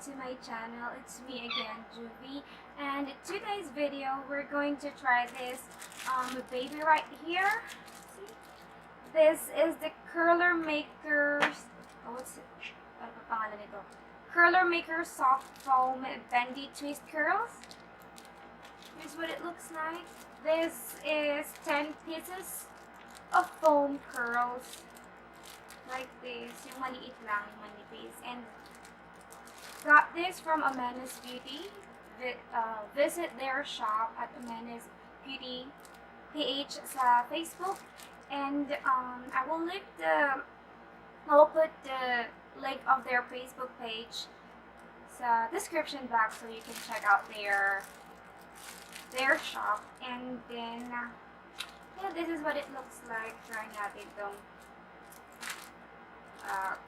to my channel. It's me again, Juvy, and today's video we're going to try this baby right here. See? This is the Curler Maker's Curler Maker Soft Foam Bendy Twist Curls. Here's what it looks like. This is 10 pieces of foam curls like this, yung maliit lang, yung manipis. And got this from Omenez Beauty. Visit their shop at Omenez Beauty PH sa Facebook, and I will put the link of their Facebook page sa description box so you can check out their shop. And then yeah, this is what it looks like. Try natin itong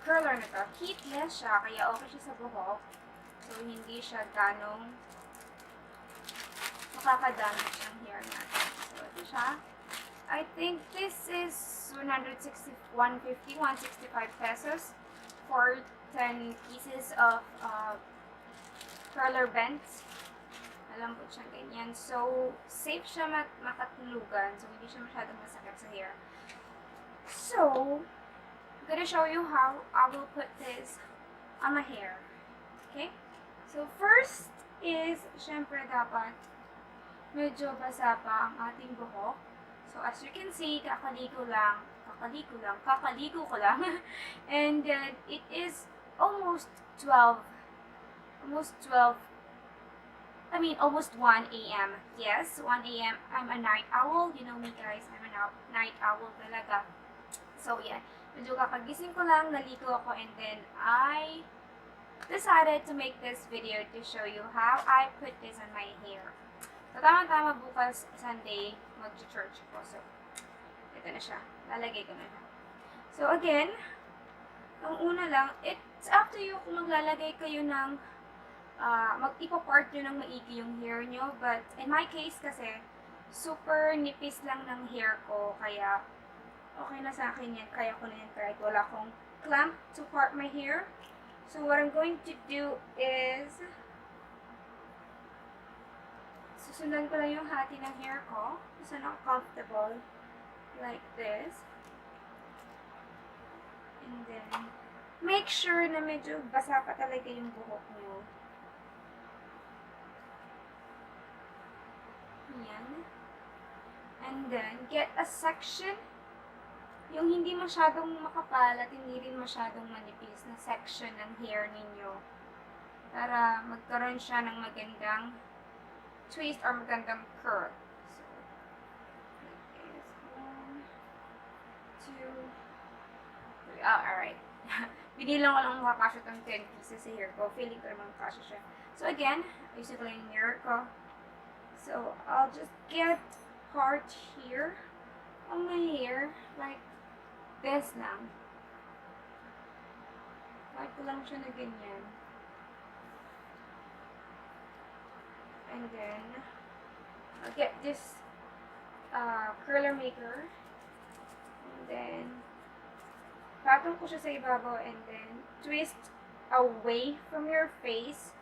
curler na to. Heatless siya, kaya okay siya sa buhok. So, hindi siya ganong makakadamage ng hair natin. So, ito siya. I think this is 165 pesos for 10 pieces of curler bends. Alam po siya ganyan. So, safe siya makatulugan. So, hindi siya masyadong masakit sa hair. So, I'm gonna show you how I will put this on my hair. Okay? So, first is, syempre dapat medyo basa pa ang ating buhok. So, as you can see, kakaligo ko lang. And then, it is almost 1 a.m. Yes, 1 a.m. I'm a night owl. You know me, guys. I'm a night owl talaga. So, yeah. Medyo kakagising ko lang, naligo ako, and then I decided to make this video to show you how I put this on my hair. So, tama-tama bukas, Sunday, mag-church ko. So, ito na siya. Lalagay ko na siya. So, again, ang una lang, it's up to you kung maglalagay kayo ng mag-ipapart nyo ng maigi yung hair nyo. But, in my case kasi, super nipis lang ng hair ko, kaya okay na sa akin yan. Kaya ko na yan kahit wala akong clamp to part my hair. So, what I'm going to do is susundan ko lang yung hati ng hair ko. So, not comfortable. Like this. And then, make sure na medyo basa pa talaga yung buhok nyo. Yan. And then, get a section. Yung hindi masyadong makapal at hindi rin masyadong manipis na section ng hair ninyo. Para magkaroon siya ng magandang twist or magandang curl. So, like this. 1, 2, 3. Oh, alright. Binilang ko lang makakasya itong 10 pieces sa hair ko. Feeling ko naman makakasya siya. So, again, ayusin ko lang yung hair ko. So, I'll just get part here on my hair. Like this lang. Wipe ko lang siya na ganyan. And then, I'll get this curler maker. And then, patong ko siya sa ibabaw and then twist away from your face.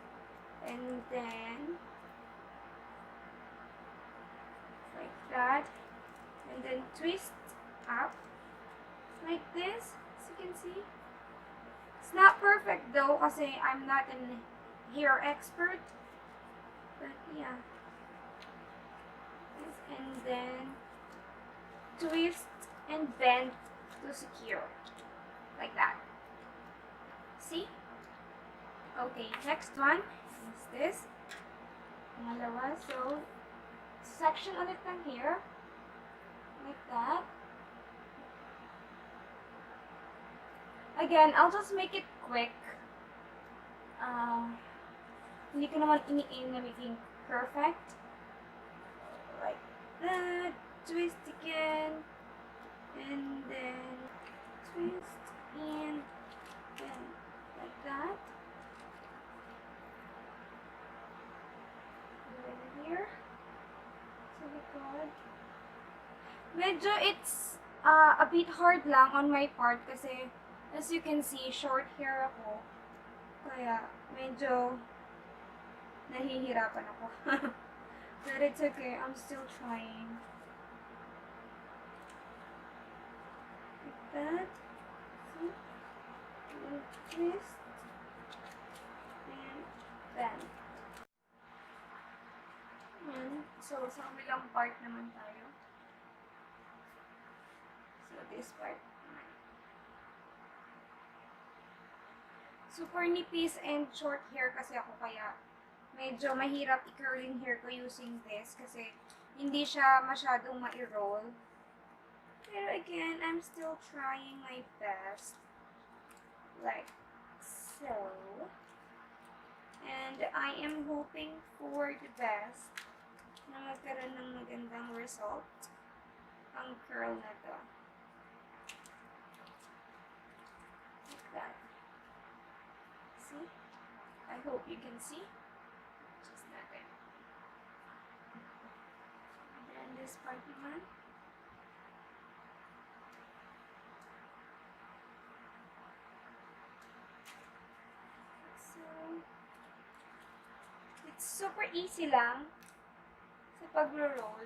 And then, like that. And then twist up. Like this, as you can see. It's not perfect though, kasi I'm not a hair expert. But yeah. And then twist and bend to secure. Like that. See? Okay, next one is this. Pangalawa, so section ulit ng hair. Like that. Again, I'll just make it quick. Hindi ko naman ini-aim na making perfect. Like that. Twist again. And then twist and then like that. And here. So good. Medyo it's a bit hard lang on my part kasi as you can see, short hair ako. Kaya, medyo nahihirapan ako. But it's okay, I'm still trying. Like that. See? Like this. And then. And, so, sa kabilang part naman tayo. So, this part. Super nipis and short hair kasi ako, kaya medyo mahirap i-curling hair ko using this kasi hindi siya masyadong ma-roll. Pero again, I'm still trying my best. Like so. And I am hoping for the best na magkaroon ng magandang result ang curl na to. Like that. See? I hope you can see. Just natin. And then this part naman. So, it's super easy lang sa pag-roll.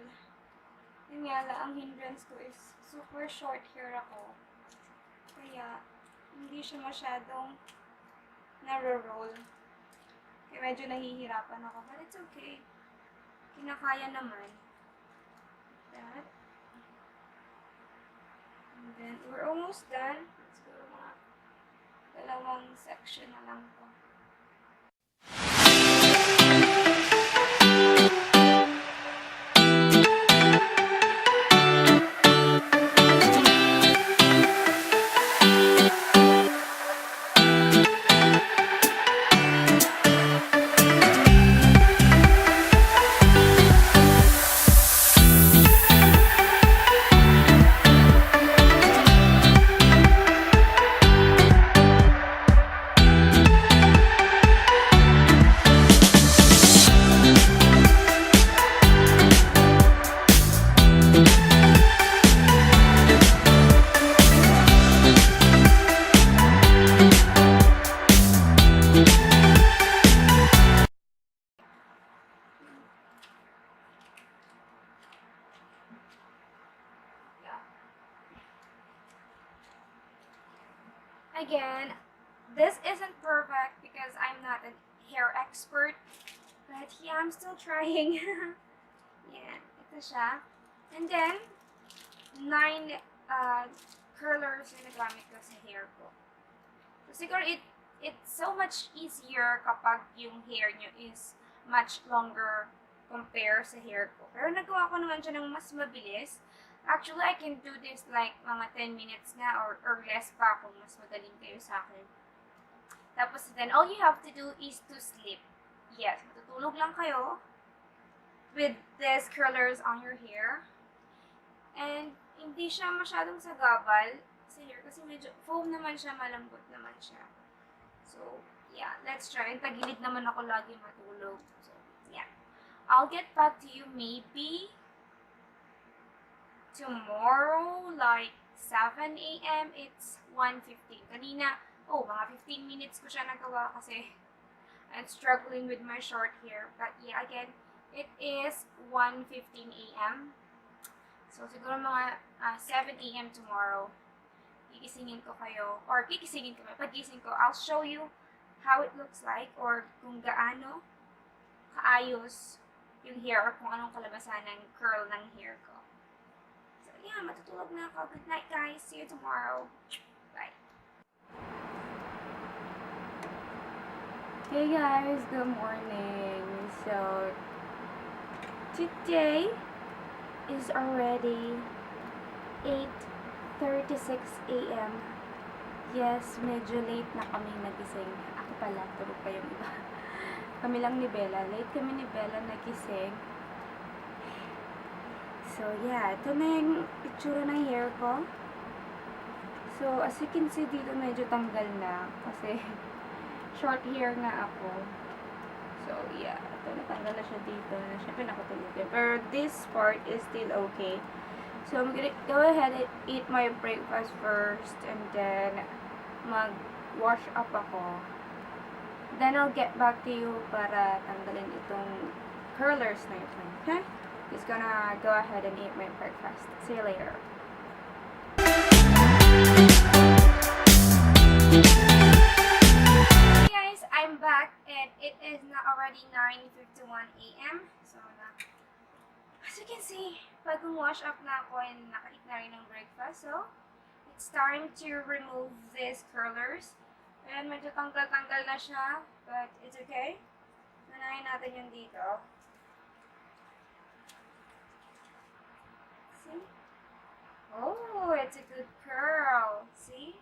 Yun nga lang, ang hindrance ko is super short hair ako. Kaya, hindi siya masyadong naro-roll. Kaya medyo nahihirapan ako. But it's okay. Kinakaya naman. That. And then, we're almost done. Let's go mga dalawang section na lang po. Again, this isn't perfect because I'm not a hair expert. But yeah, I'm still trying. Yan, ito siya. And then, 9 curlers yung nagamit ko sa hair ko. So, siguro it's so much easier kapag yung hair nyo is much longer compare sa hair ko. Pero nagawa ko naman siya ng mas mabilis. Actually, I can do this like mga 10 minutes na or less pa kung mas madaling kayo sa akin. Tapos then, all you have to do is to sleep. Yes, matutulog lang kayo with these curlers on your hair. And hindi siya masyadong sagabal sa hair kasi medyo foam naman siya, malambot naman siya. So, yeah, let's try. And tagilid naman ako lagi matulog. So, yeah. I'll get back to you maybe tomorrow, like 7 a.m. It's 1:15. Kanina, mga 15 minutes ko siya nagawa kasi I'm struggling with my short hair. But yeah, again, it is 1:15 a.m. So, siguro mga 7 a.m. tomorrow, gigisingin ko kayo, or gigisingin ko, pagising ko, I'll show you how it looks like, or kung gaano kaayos yung hair, or kung anong kalabasan ng curl ng hair ko. So, yeah, matutulog na ako. Good night, guys. See you tomorrow. Bye. Hey guys, good morning. So, today is already 8:36 a.m. Yes, medyo late na kami nagising. Ako pala, tulog pa yung iba. Kami lang ni Bella. Late kami ni Bella nagising. So, yeah. Ito na yung itsura ng hair ko. So, as you can see dito, medyo tanggal na. Kasi, short hair nga ako. So, yeah. Ito, natanggal na siya dito. Siyempre, nakatulog din. Pero, this part is still okay. So, I'm gonna go ahead and eat my breakfast first. And then, mag-wash up ako. Then I'll get back to you para tanggalin itong curlers na ito. Okay? Just gonna go ahead and eat my breakfast. See you later. Hey guys, I'm back and it is now already 9:51 a.m. So, as you can see, bagong wash up na ako and naka-eat na rin ng breakfast. So, it's time to remove these curlers. And medyo tanggal-tanggal na siya, but it's okay. Nanayin natin yung dito. See? Oh, it's a good curl. See?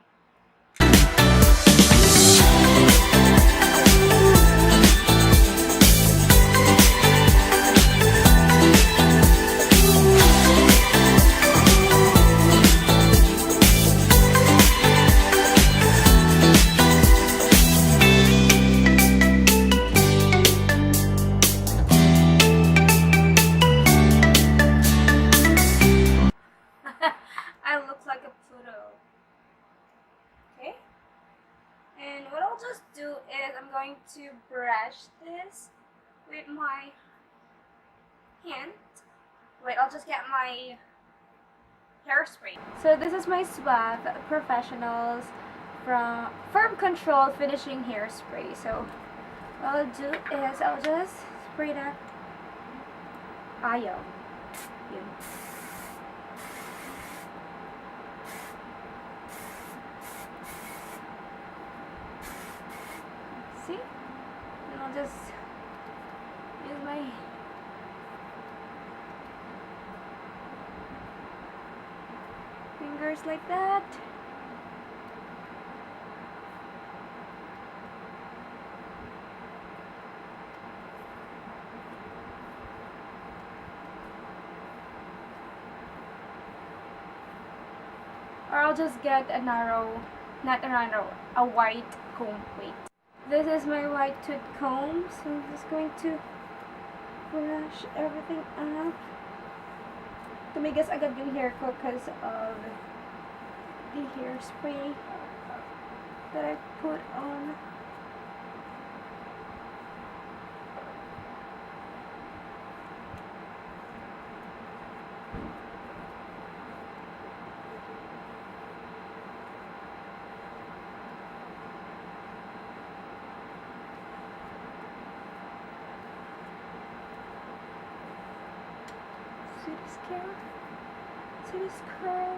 I look like a Pluto. Okay? And what I'll just do is I'm going to brush this with my hand. Wait, I'll just get my hairspray. So this is my Suave Professionals from Firm Control Finishing Hairspray. So what I'll do is I'll just spray that. Ayaw. Yun. See? And I'll just use my fingers like that. Or I'll just get a narrow, not a narrow, a white comb. Wait. This is my white tooth comb, so I'm just going to brush everything up. Tumigas agad yung hair ko because of the hairspray that I put on. See this curl? See this curl?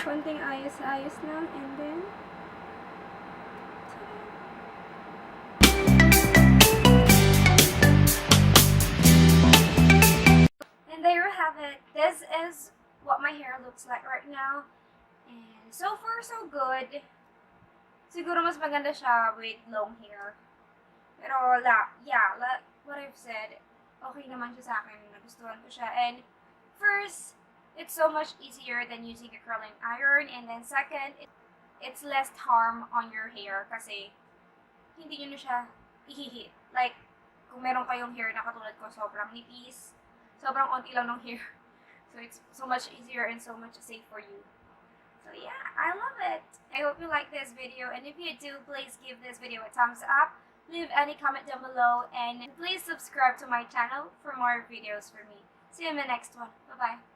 Konting ayos-ayos lang and then and there you have it. This is what my hair looks like right now. And so far so good. Siguro mas maganda siya with long hair. Pero, yeah, like what I've said, okay naman siya sa akin. Nagustuhan ko siya. And, first, it's so much easier than using a curling iron. And then, second, it's less harm on your hair kasi hindi nyo na siya ihihit. Like, kung meron kayong hair na katulad ko, sobrang nipis, sobrang onti lang ng hair. So, it's so much easier and so much safe for you. So, yeah, I love it. I hope you like this video. And if you do, please give this video a thumbs up. Leave any comment down below and please subscribe to my channel for more videos from me. See you in the next one. Bye bye.